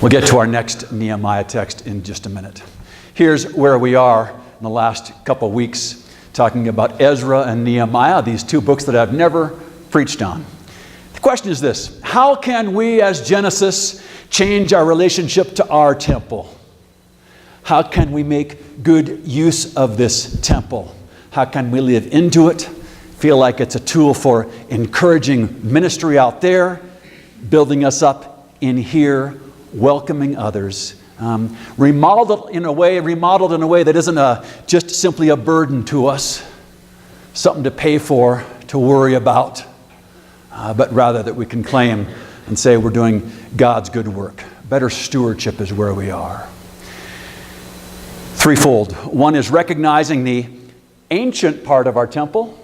We'll get to our next Nehemiah text in just a minute. Here's where we are in the last couple of weeks, talking about Ezra and Nehemiah, these two books that I've never preached on. The question is this: how can we as Genesis change our relationship to our temple? How can we make good use of this temple? How can we live into it, feel like it's a tool for encouraging ministry out there, building us up in here, welcoming others, remodeled in a way that isn't just simply a burden to us, something to pay for, to worry about, but rather that we can claim and say we're doing God's good work. Better stewardship is where we are. Threefold. One is recognizing the ancient part of our temple,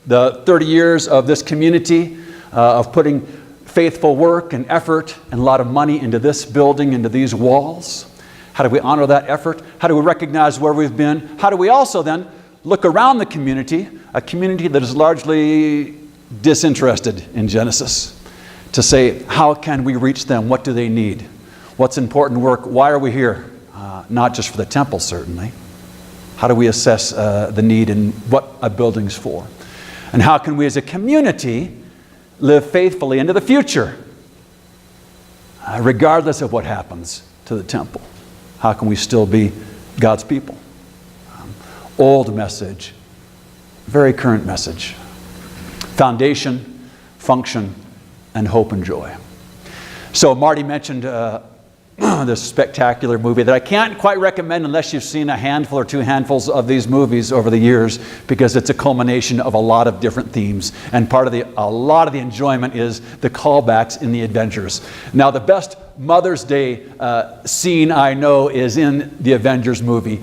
the 30 years of this community of putting faithful work and effort and a lot of money into this building, into these walls. How do we honor that effort? How do we recognize where we've been? How do we also then look around the community, a community that is largely disinterested in Genesis, to say, how can we reach them? What do they need? What's important work? Why are we here? Not just for the temple, certainly. How do we assess the need and what a building's for? And how can we as a community live faithfully into the future, regardless of what happens to the temple? How can we still be God's people? Old message, very current message. Foundation, function, and hope and joy. So Marty mentioned this spectacular movie that I can't quite recommend unless you've seen a handful or two handfuls of these movies over the years, because it's a culmination of a lot of different themes, and a lot of the enjoyment is the callbacks in the Avengers. Now, the best Mother's Day scene I know is in the Avengers movie.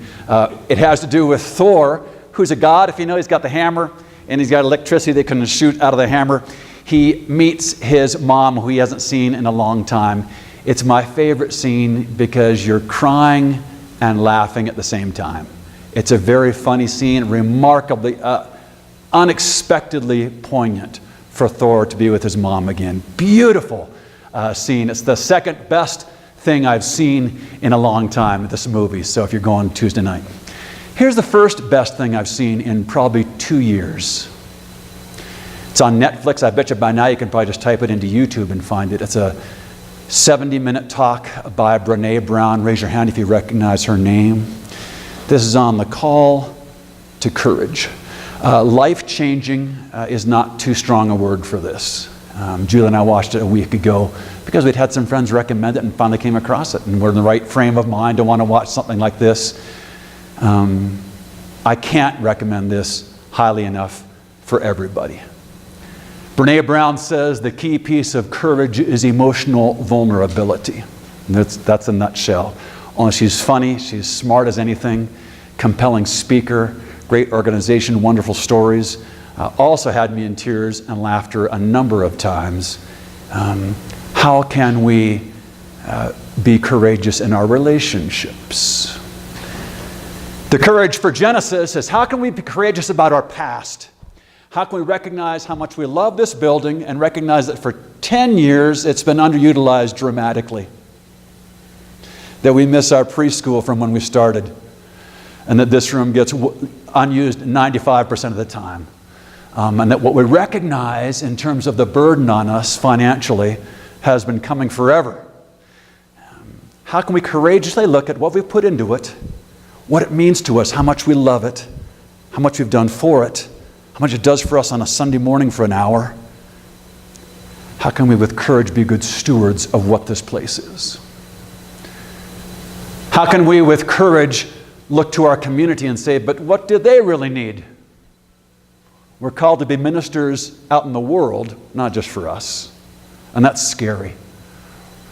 It has to do with Thor, who's a god. If you know, he's got the hammer and he's got electricity that can shoot out of the hammer. He meets his mom, who he hasn't seen in a long time. It's my favorite scene because you're crying and laughing at the same time. It's a very funny scene, remarkably, unexpectedly poignant for Thor to be with his mom again. Beautiful scene. It's the second best thing I've seen in a long time, this movie, so if you're going Tuesday night. Here's the first best thing I've seen in probably 2 years. It's on Netflix. I bet you by now you can probably just type it into YouTube and find it. It's a 70-minute talk by Brené Brown. Raise your hand if you recognize her name. This is on the call to courage. Life-changing is not too strong a word for this. Julie and I watched it a week ago because we'd had some friends recommend it and finally came across it, and we're in the right frame of mind to want to watch something like this. I can't recommend this highly enough for everybody. Brené Brown says the key piece of courage is emotional vulnerability. And that's a nutshell. Only she's funny, she's smart as anything, compelling speaker, great organization, wonderful stories. Also had me in tears and laughter a number of times. How can we be courageous in our relationships? The courage for Genesis is, how can we be courageous about our past? How can we recognize how much we love this building and recognize that for 10 years it's been underutilized dramatically? That we miss our preschool from when we started, and that this room gets unused 95% of the time. And that what we recognize in terms of the burden on us financially has been coming forever. How can we courageously look at what we've put into it, what it means to us, how much we love it, how much we've done for it, how much it does for us on a Sunday morning for an hour? How can we with courage be good stewards of what this place is? How can we with courage look to our community and say, but what do they really need? We're called to be ministers out in the world, not just for us. And that's scary.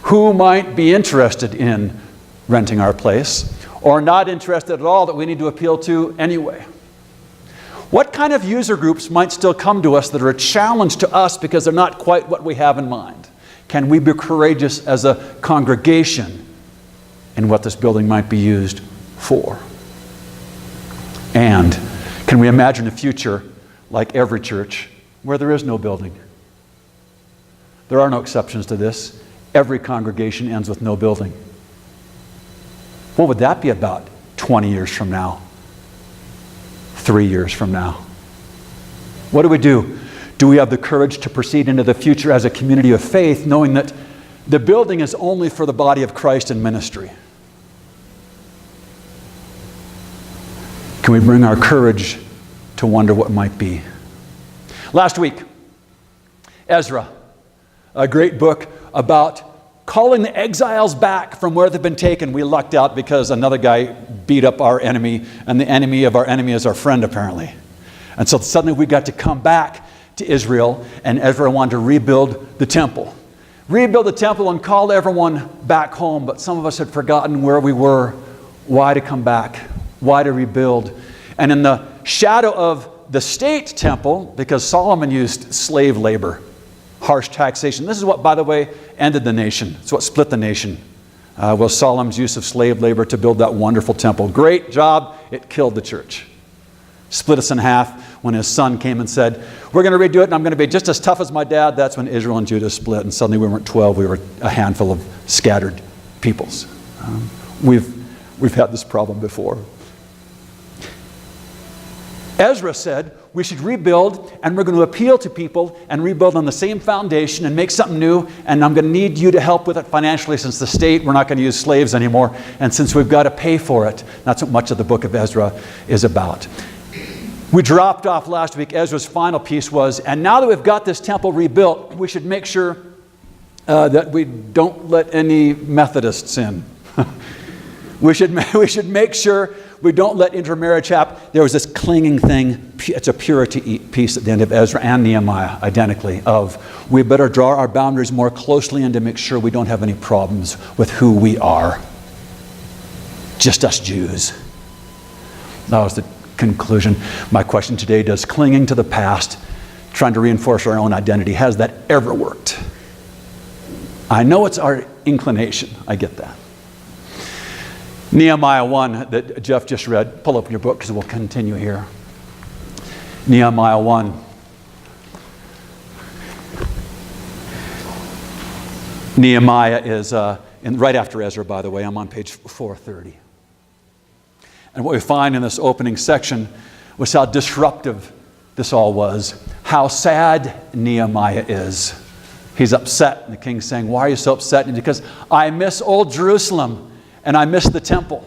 Who might be interested in renting our place, or not interested at all that we need to appeal to anyway? What kind of user groups might still come to us that are a challenge to us because they're not quite what we have in mind? Can we be courageous as a congregation in what this building might be used for? And can we imagine a future like every church where there is no building? There are no exceptions to this. every congregation ends with no building. What would that be about 20 years from now? 3 years from now? What do we do? Do we have the courage to proceed into the future as a community of faith, knowing that the building is only for the body of Christ in ministry? Can we bring our courage to wonder what might be? Last week, Ezra, a great book about calling the exiles back from where they've been taken. We lucked out because another guy beat up our enemy, and the enemy of our enemy is our friend, apparently. And so suddenly we got to come back to Israel, and Ezra wanted to rebuild the temple. Rebuild the temple and call everyone back home, but some of us had forgotten where we were, why to come back, why to rebuild. And in the shadow of the state temple, because Solomon used slave labor, harsh taxation. This is what, by the way, ended the nation. It's what split the nation, was Solomon's use of slave labor to build that wonderful temple. Great job. It killed the church. Split us in half when his son came and said, we're going to redo it and I'm going to be just as tough as my dad. That's when Israel and Judah split, and suddenly we weren't 12, we were a handful of scattered peoples. We've had this problem before. Ezra said we should rebuild, and we're going to appeal to people and rebuild on the same foundation and make something new, and I'm going to need you to help with it financially, since the state, we're not going to use slaves anymore, and since we've got to pay for it. That's what much of the book of Ezra is about. We dropped off last week. Ezra's final piece was, and now that we've got this temple rebuilt, we should make sure that we don't let any Methodists in. We should make sure we don't let intermarriage happen. There was this clinging thing. It's a purity piece at the end of Ezra and Nehemiah, identically, of we better draw our boundaries more closely in to make sure we don't have any problems with who we are. Just us Jews. That was the conclusion. My question today, does clinging to the past, trying to reinforce our own identity, has that ever worked? I know it's our inclination. I get that. Nehemiah 1 that Jeff just read. Pull up your book because we'll continue here. Nehemiah 1. Nehemiah is right after Ezra, by the way. I'm on page 430. And what we find in this opening section was how disruptive this all was. How sad Nehemiah is. He's upset. And the king's saying, why are you so upset? And because I miss old Jerusalem. And I miss the temple.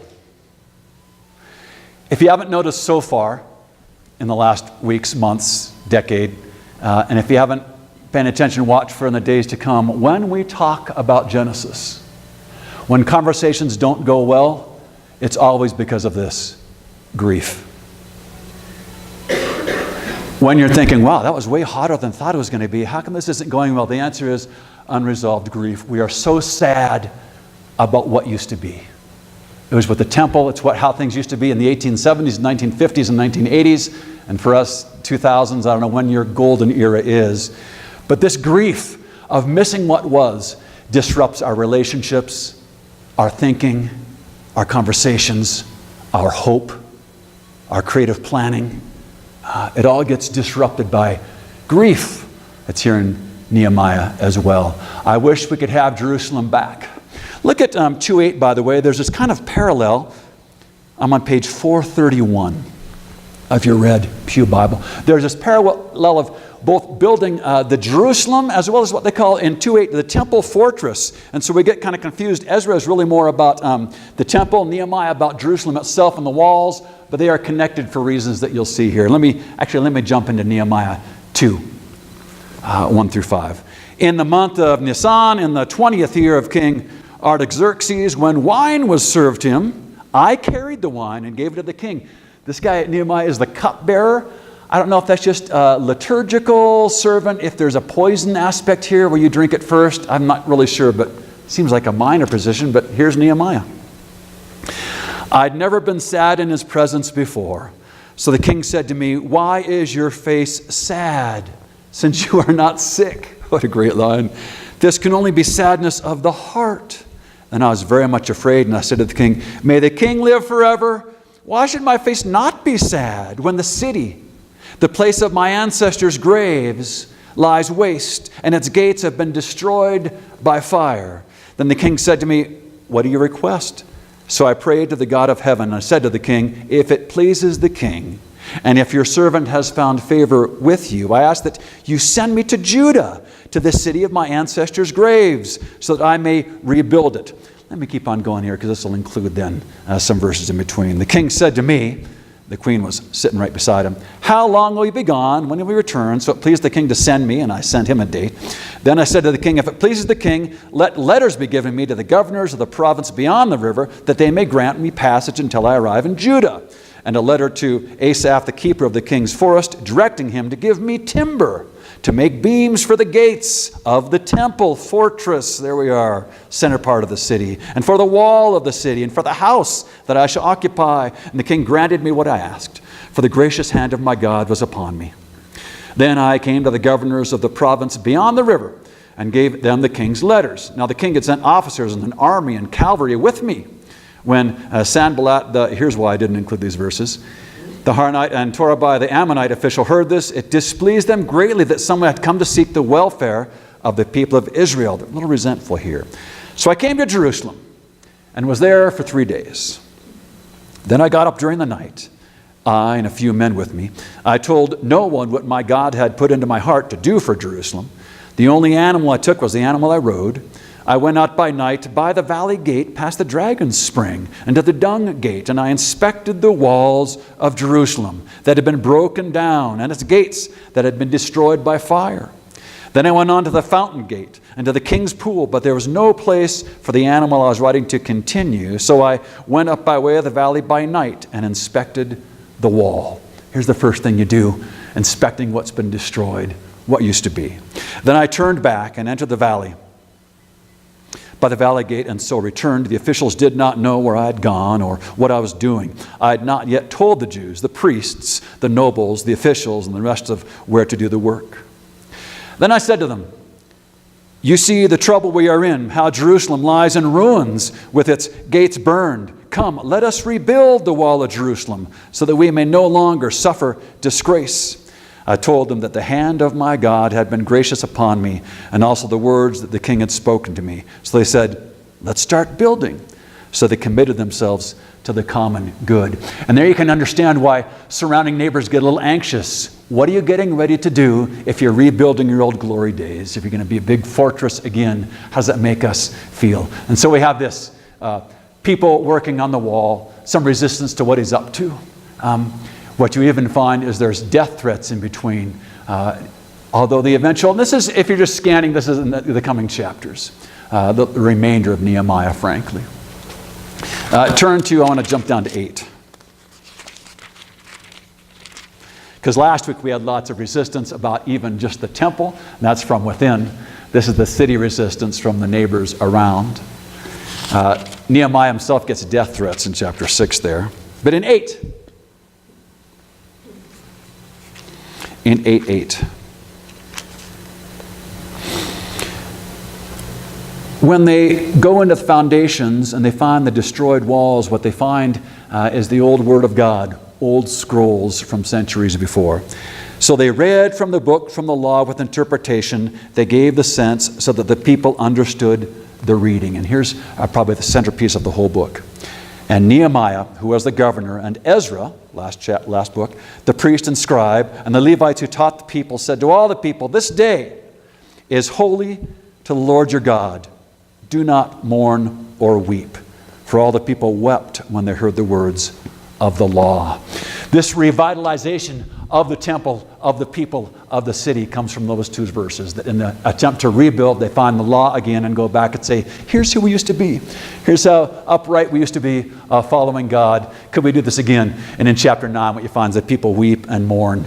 If you haven't noticed so far in the last weeks, months, decade, and if you haven't paid attention, watch for in the days to come, when we talk about Genesis, when conversations don't go well, it's always because of this, grief. When you're thinking, wow, that was way hotter than I thought it was going to be. How come this isn't going well? The answer is unresolved grief. We are so sad about what used to be. It was with the temple. It's how things used to be in the 1870s, 1950s, and 1980s. And for us, 2000s, I don't know when your golden era is. But this grief of missing what was disrupts our relationships, our thinking, our conversations, our hope, our creative planning. It all gets disrupted by grief. It's here in Nehemiah as well. I wish we could have Jerusalem back. Look at 2:8, by the way. There's this kind of parallel. I'm on page 431 of your red Pew Bible. There's this parallel of both building the Jerusalem as well as what they call in 2:8 the temple fortress. And so we get kind of confused. Ezra is really more about the temple, Nehemiah about Jerusalem itself and the walls, but they are connected for reasons that you'll see here. Let me jump into Nehemiah 2, 1 through 5. In the month of Nisan, in the 20th year of King Artaxerxes, when wine was served him, I carried the wine and gave it to the king. This guy at Nehemiah is the cupbearer. I don't know if that's just a liturgical servant, if there's a poison aspect here where you drink it first. I'm not really sure, but it seems like a minor position, but here's Nehemiah. I'd never been sad in his presence before. So the king said to me, why is your face sad, since you are not sick? What a great line. This can only be sadness of the heart. And I was very much afraid, and I said to the king, may the king live forever. Why should my face not be sad when the city, the place of my ancestors' graves, lies waste, and its gates have been destroyed by fire. Then the king said to me, what do you request? So I prayed to the God of heaven. I said to the king, if it pleases the king, and if your servant has found favor with you, I ask that you send me to Judah, to the city of my ancestors' graves, so that I may rebuild it. Let me keep on going here, because this will include then some verses in between. The king said to me, the queen was sitting right beside him, how long will you be gone? When will you return? So it pleased the king to send me, and I sent him a date. Then I said to the king, if it pleases the king, let letters be given me to the governors of the province beyond the river, that they may grant me passage until I arrive in Judah. And a letter to Asaph, the keeper of the king's forest, directing him to give me timber to make beams for the gates of the temple fortress, there we are, center part of the city, and for the wall of the city, and for the house that I shall occupy. And the king granted me what I asked, for the gracious hand of my God was upon me. Then I came to the governors of the province beyond the river, and gave them the king's letters. Now the king had sent officers and an army and cavalry with me. When Sanballat, here's why I didn't include these verses, the Haranite and Torabai, the Ammonite official, heard this. It displeased them greatly that someone had come to seek the welfare of the people of Israel. They're a little resentful here. So I came to Jerusalem and was there for 3 days. Then I got up during the night, I and a few men with me. I told no one what my God had put into my heart to do for Jerusalem. The only animal I took was the animal I rode. I went out by night by the valley gate past the dragon's spring and to the dung gate, and I inspected the walls of Jerusalem that had been broken down and its gates that had been destroyed by fire. Then I went on to the fountain gate and to the king's pool, but there was no place for the animal I was riding to continue. So I went up by way of the valley by night and inspected the wall. Here's the first thing you do, inspecting what's been destroyed, what used to be. Then I turned back and entered the valley by the valley gate, and so returned. The officials did not know where I had gone or what I was doing. I had not yet told the Jews, the priests, the nobles, the officials, and the rest of where to do the work. Then I said to them, you see the trouble we are in, how Jerusalem lies in ruins with its gates burned. Come, let us rebuild the wall of Jerusalem so that we may no longer suffer disgrace. I told them that the hand of my God had been gracious upon me, and also the words that the king had spoken to me. So they said, let's start building. So they committed themselves to the common good. And there you can understand why surrounding neighbors get a little anxious. What are you getting ready to do if you're rebuilding your old glory days? If you're going to be a big fortress again, how does that make us feel? And so we have this, people working on the wall, some resistance to what he's up to. What you even find is there's death threats in between. Although the eventual, and this is, if you're just scanning, this is in the coming chapters. The remainder of Nehemiah, frankly. I want to jump down to 8. Because last week we had lots of resistance about even just the temple, and that's from within. This is the city resistance from the neighbors around. Nehemiah himself gets death threats in chapter 6 there. But in 8, in 8:8. When they go into the foundations and they find the destroyed walls, what they find is the old Word of God, old scrolls from centuries before. So they read from the book, from the law with interpretation. They gave the sense so that the people understood the reading. And here's probably the centerpiece of the whole book. And Nehemiah, who was the governor, and Ezra, last book, the priest and scribe, and the Levites who taught the people, said to all the people, this day is holy to the Lord your God. Do not mourn or weep. For all the people wept when they heard the words of the law. This revitalization of the temple, of the people, of the city comes from those two verses. That in the attempt to rebuild, they find the law again and go back and say, here's who we used to be. Here's how upright we used to be following God. Could we do this again? And in chapter 9, what you find is that people weep and mourn.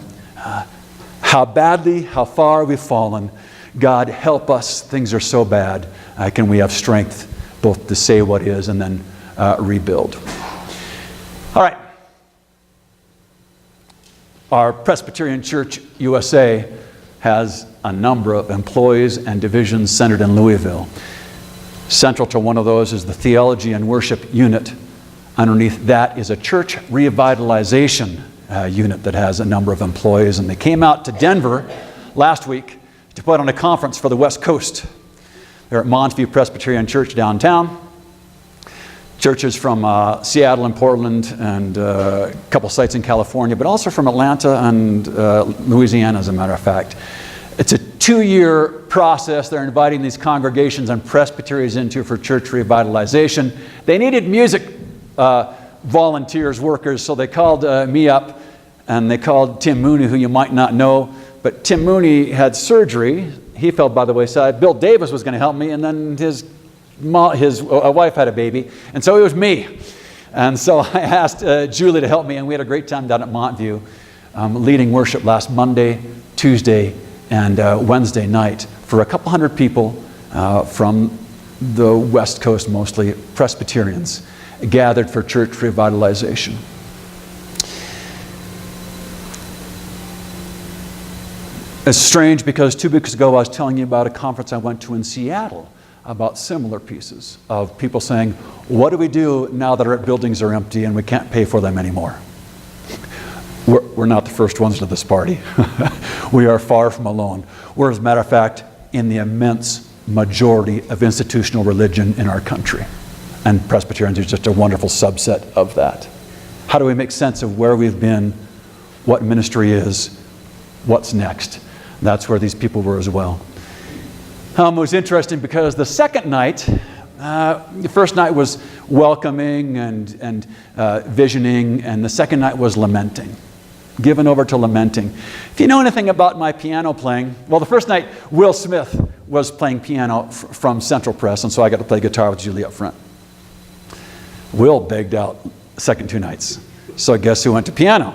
How badly, how far we've fallen. God, help us. Things are so bad. Can we have strength both to say what is and then rebuild? All right. Our Presbyterian Church USA has a number of employees and divisions centered in Louisville. Central to one of those is the Theology and Worship Unit. Underneath that is a church revitalization unit that has a number of employees. And they came out to Denver last week to put on a conference for the West Coast. They're at Montview Presbyterian Church downtown. Churches from Seattle and Portland and a couple sites in California, but also from Atlanta and Louisiana, as a matter of fact. It's a 2-year process. They're inviting these congregations and presbyteries into for church revitalization. They needed music volunteers, workers, so they called me up, and they called Tim Mooney, who you might not know, but Tim Mooney had surgery. He fell by the wayside. Bill Davis was going to help me, and then his wife had a baby, and so it was me. And so I asked Julie to help me, and we had a great time down at Montview, leading worship last Monday, Tuesday, and Wednesday night for a couple hundred people from the West Coast, mostly Presbyterians, gathered for church revitalization. It's strange because 2 weeks ago I was telling you about a conference I went to in Seattle about similar pieces of people saying, what do we do now that our buildings are empty and we can't pay for them anymore? We're not the first ones to this party. We are far from alone. We're, as a matter of fact, in the immense majority of institutional religion in our country. And Presbyterians are just a wonderful subset of that. How do we make sense of where we've been, what ministry is, what's next? That's where these people were as well. It was interesting because the second night, the first night was welcoming and visioning, and the second night was lamenting, given over to lamenting. If you know anything about my piano playing, well, the first night, Will Smith was playing piano from Central Press, and so I got to play guitar with Julie up front. Will begged out the second 2 nights, so guess who went to piano?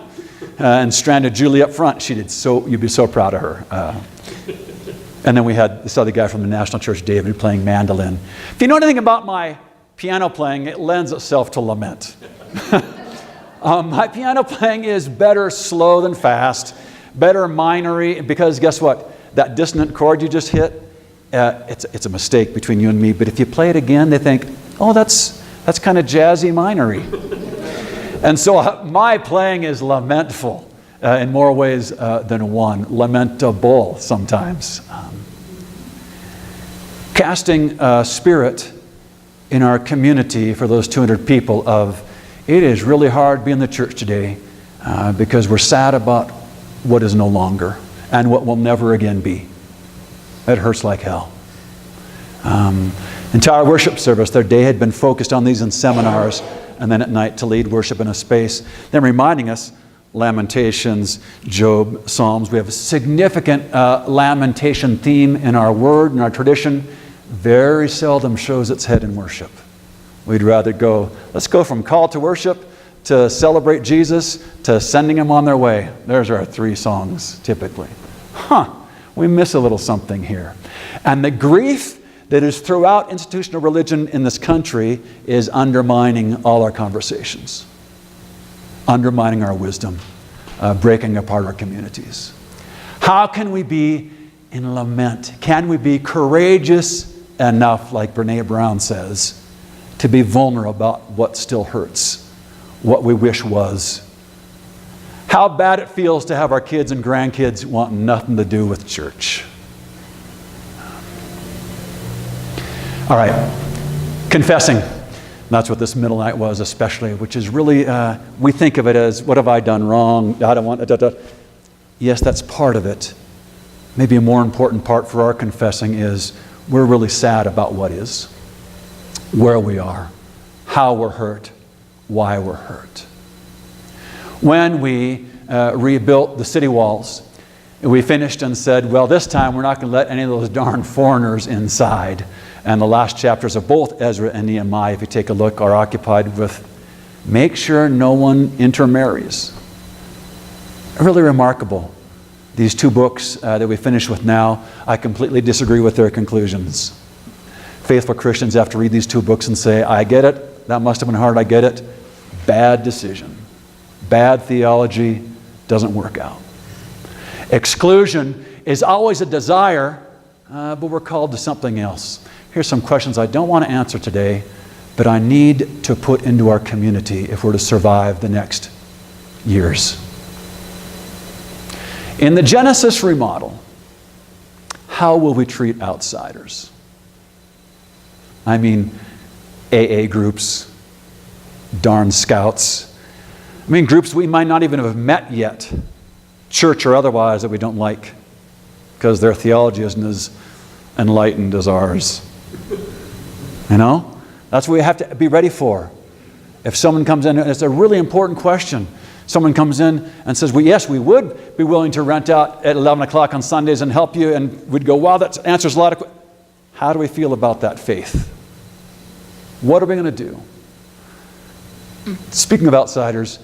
And stranded Julie up front. You'd be so proud of her. And then we had this other guy from the National Church, David, playing mandolin. If you know anything about my piano playing, it lends itself to lament. My piano playing is better slow than fast, better minory, because guess what? That dissonant chord you just hit, it's a mistake between you and me, but if you play it again, they think, oh, that's kind of jazzy minory. And so my playing is lamentful in more ways than one, lamentable sometimes. Casting spirit in our community for those 200 people of, it is really hard being in the church today because we're sad about what is no longer and what will never again be. It hurts like hell. Entire worship service, their day had been focused on these in seminars, and then at night to lead worship in a space. Then reminding us, Lamentations, Job, Psalms. We have a significant lamentation theme in our word, in our tradition. Very seldom shows its head in worship. We'd rather let's go from call to worship to celebrate Jesus to sending them on their way. There's our 3 songs, typically. We miss a little something here. And the grief that is throughout institutional religion in this country is undermining all our conversations, undermining our wisdom, breaking apart our communities. How can we be in lament? Can we be courageous enough, like Brene Brown says, to be vulnerable about what still hurts, what we wish was? How bad it feels to have our kids and grandkids want nothing to do with church. All right, confessing. That's what this middle night was especially, which is really, we think of it as, what have I done wrong? I don't want, Yes, that's part of it. Maybe a more important part for our confessing is we're really sad about what is, where we are, how we're hurt, why we're hurt. When we rebuilt the city walls, we finished and said, well, this time we're not going to let any of those darn foreigners inside. And the last chapters of both Ezra and Nehemiah, if you take a look, are occupied with make sure no one intermarries. Really remarkable. These 2 books that we finish with now, I completely disagree with their conclusions. Faithful Christians have to read these 2 books and say, I get it, that must have been hard, I get it. Bad decision. Bad theology, doesn't work out. Exclusion is always a desire, but we're called to something else. Here's some questions I don't want to answer today, but I need to put into our community if we're to survive the next years. In the Genesis remodel, how will we treat outsiders? I mean, AA groups, darn scouts. I mean, groups we might not even have met yet, church or otherwise, that we don't like because their theology isn't as enlightened as ours. You know? That's what we have to be ready for. If someone comes in, and it's a really important question. Someone comes in and says, well, yes, we would be willing to rent out at 11 o'clock on Sundays and help you. And we'd go, wow, that answers a lot of questions. How do we feel about that faith? What are we going to do? Speaking of outsiders,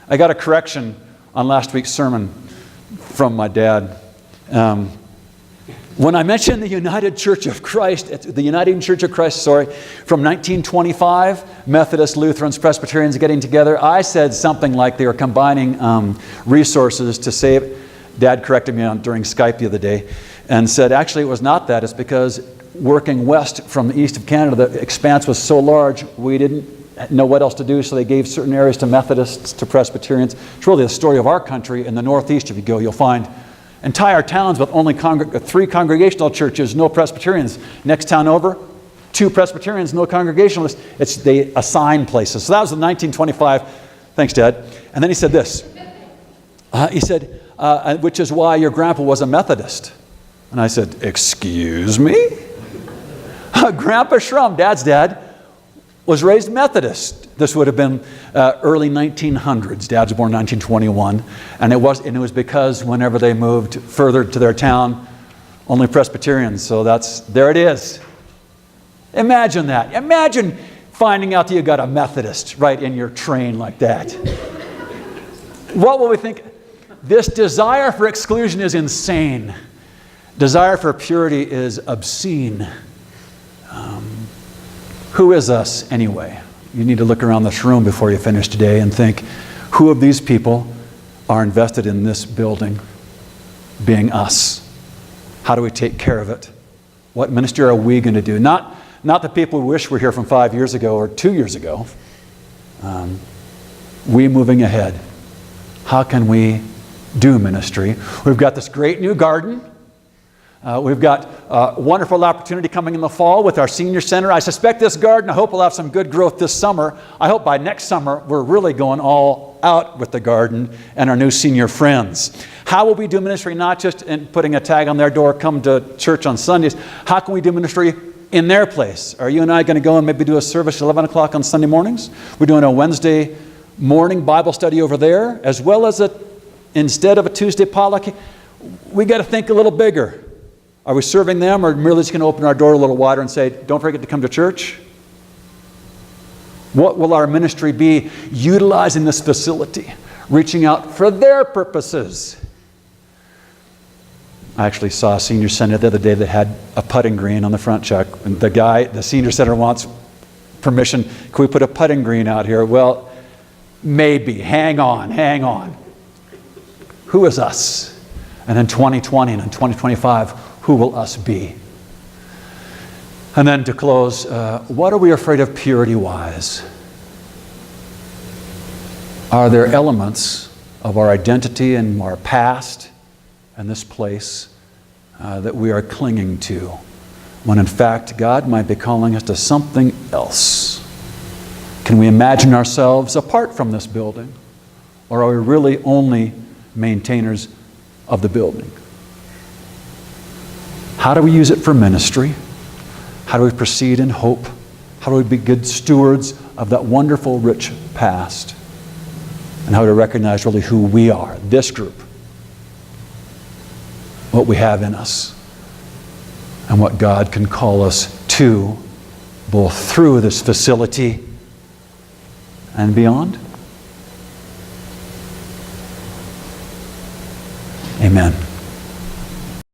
I got a correction on last week's sermon from my dad. When I mentioned the United Church of Christ, from 1925, Methodists, Lutherans, Presbyterians getting together, I said something like they were combining resources to save. Dad corrected me during Skype the other day and said, actually, it was not that. It's because working west from the east of Canada, the expanse was so large, we didn't know what else to do, so they gave certain areas to Methodists, to Presbyterians. It's really the story of our country. In the Northeast, if you go, you'll find entire towns with only 3 congregational churches, no Presbyterians. Next town over, 2 Presbyterians, no Congregationalists. They assign places. So that was in 1925. Thanks, Dad. And then he said this. He said, which is why your grandpa was a Methodist. And I said, excuse me? Grandpa Shrum, Dad's dad, was raised Methodist. This would have been early 1900s. Dad's born 1921. And it was because whenever they moved further to their town, only Presbyterians. So there it is. Imagine that. Imagine finding out that you got a Methodist right in your train like that. What will we think? This desire for exclusion is insane. Desire for purity is obscene. Who is us anyway? You need to look around this room before you finish today and think, who of these people are invested in this building being us? How do we take care of it? What ministry are we going to do? Not the people who wish were here from 5 years ago or 2 years ago. We moving ahead. How can we do ministry? We've got this great new garden. We've got a wonderful opportunity coming in the fall with our senior center. I suspect this garden, I hope we'll have some good growth this summer. I hope by next summer we're really going all out with the garden and our new senior friends. How will we do ministry? Not just in putting a tag on their door, come to church on Sundays. How can we do ministry in their place? Are you and I going to go and maybe do a service at 11 o'clock on Sunday mornings? We're doing a Wednesday morning Bible study over there, as well as instead of a Tuesday potluck. We got to think a little bigger. Are we serving them, or merely just going to open our door a little wider and say, don't forget to come to church? What will our ministry be utilizing this facility, reaching out for their purposes? I actually saw a senior center the other day that had a putting green on the front check. And the senior center wants permission. Can we put a putting green out here? Well, maybe. Hang on. Who is us? And in 2020 and in 2025, who will us be? And then to close, what are we afraid of purity-wise? Are there elements of our identity and our past and this place that we are clinging to, when in fact God might be calling us to something else? Can we imagine ourselves apart from this building? Or are we really only maintainers of the building? How do we use it for ministry? How do we proceed in hope? How do we be good stewards of that wonderful, rich past? And how to recognize really who we are, this group, what we have in us, and what God can call us to, both through this facility and beyond? Amen.